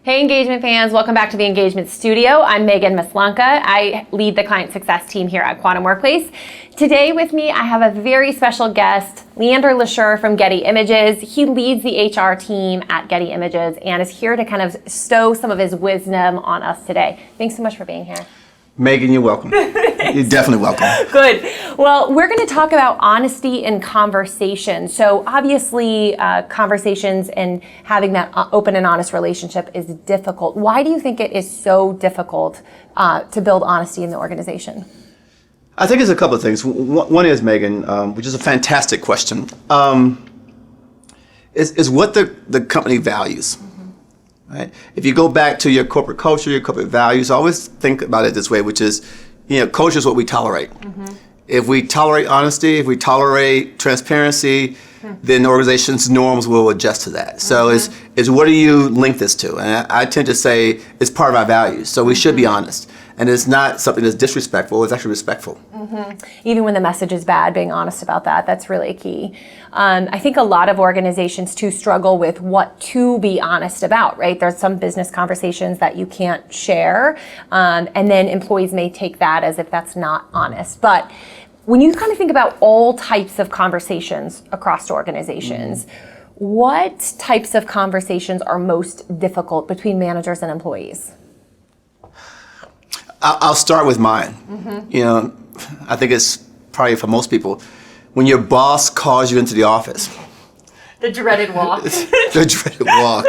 Hey engagement fans, welcome back to the Engagement Studio. I'm Megan Maslanka. I lead the client success team here at Quantum Workplace. Today with me, I have a very special guest, Leander Lesure from Getty Images. He leads the HR team at Getty Images and is here to kind of stow some of his wisdom on us today. Thanks so much for being here. Megan, you're welcome. You're definitely welcome. Good. Well, we're going to talk about honesty in conversation. So obviously, conversations and having that open and honest relationship is difficult. Why do you think it is so difficult to build honesty in the organization? I think it's a couple of things. One is, Megan, which is a fantastic question, is what the company values. Right? If you go back to your corporate culture, your corporate values, always think about it this way, which is, culture is what we tolerate. If we tolerate honesty, if we tolerate transparency, then the organization's norms will adjust to that. So is what do you link this to? And I tend to say it's part of our values. So we should be honest. And it's not something that's disrespectful, it's actually respectful. Even when the message is bad, being honest about that, that's really key. I think a lot of organizations too struggle with what to be honest about, right? There's some business conversations that you can't share, and then employees may take that as if that's not honest. But when you kind of think about all types of conversations across organizations, what types of conversations are most difficult between managers and employees? I'll start with mine. I think it's probably for most people, when your boss calls you into the office. The dreaded walk. The dreaded walk.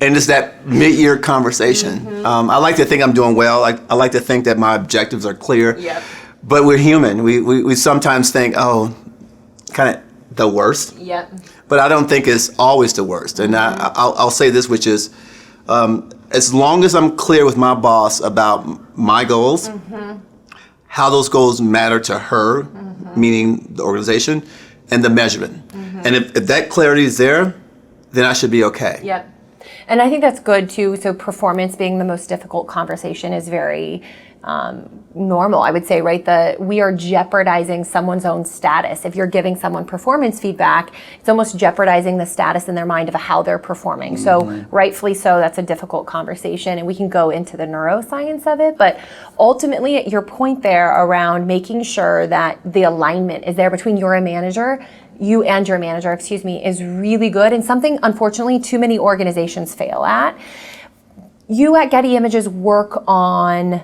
And it's that mid-year conversation. I like to think I'm doing well. I like to think that my objectives are clear. Yep. But we're human. We sometimes think, kind of the worst. Yep. But I don't think it's always the worst. And I'll say this, which is, as long as I'm clear with my boss about my goals, how those goals matter to her, meaning the organization, and the measurement. And if that clarity is there, then I should be okay. Yep. And I think that's good too. So performance being the most difficult conversation is very normal, I would say, right? We are jeopardizing someone's own status. If you're giving someone performance feedback, it's almost jeopardizing the status in their mind of how they're performing. So rightfully so, that's a difficult conversation, and we can go into the neuroscience of it. But ultimately, your point there around making sure that the alignment is there between you and your manager, is really good, and something, unfortunately, too many organizations fail at. You at Getty Images work on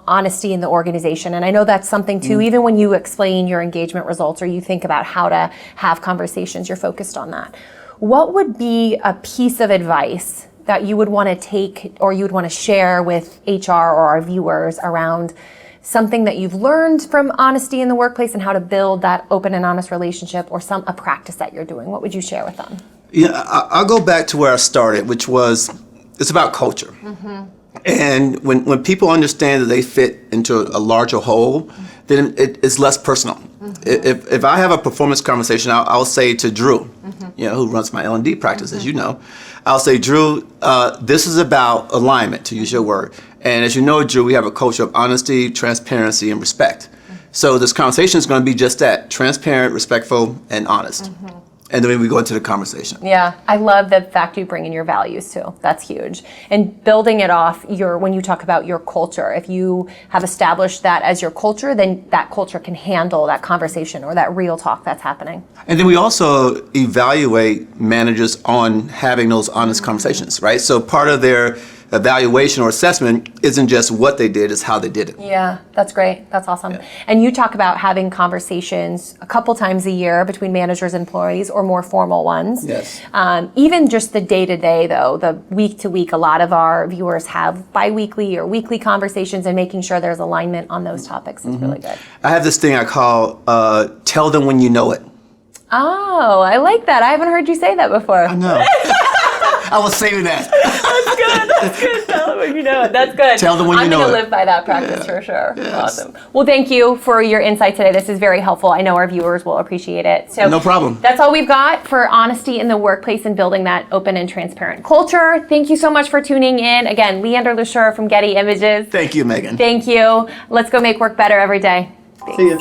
honesty in the organization. And I know that's something too, even when you explain your engagement results or you think about how to have conversations, you're focused on that. What would be a piece of advice that you would want to take or you would want to share with HR or our viewers around something that you've learned from honesty in the workplace and how to build that open and honest relationship, or a practice that you're doing? What would you share with them? Yeah, I'll go back to where I started, which was, it's about culture. And when people understand that they fit into a larger whole, then it's less personal. If I have a performance conversation, I'll say to Drew, who runs my L&D practice, as you know, I'll say, Drew, this is about alignment, to use your word. And as you know, Drew, we have a culture of honesty, transparency, and respect. So this conversation is going to be just that: transparent, respectful, and honest. And then we go into the conversation. Yeah, I love the fact you bring in your values too. That's huge. And building it off when you talk about your culture, if you have established that as your culture, then that culture can handle that conversation or that real talk that's happening. And then we also evaluate managers on having those honest conversations, right? So part of their evaluation or assessment isn't just what they did, it's how they did it. Yeah, that's great. That's awesome. Yeah. And you talk about having conversations a couple times a year between managers and employees, or more formal ones. Yes. Even just the day-to-day, though, the week-to-week, a lot of our viewers have bi-weekly or weekly conversations, and making sure there's alignment on those topics is really good. I have this thing I call tell them when you know it. Oh, I like that. I haven't heard you say that before. I know. I was saving that. That's good. That's good. Tell them when you know it. That's good. Tell them when you know it. I'm going to live by that practice for sure. Yes. Awesome. Well, thank you for your insight today. This is very helpful. I know our viewers will appreciate it. So no problem. That's all we've got for honesty in the workplace and building that open and transparent culture. Thank you so much for tuning in. Again, Leander Lesure from Getty Images. Thank you, Megan. Thank you. Let's go make work better every day. Thanks. See you.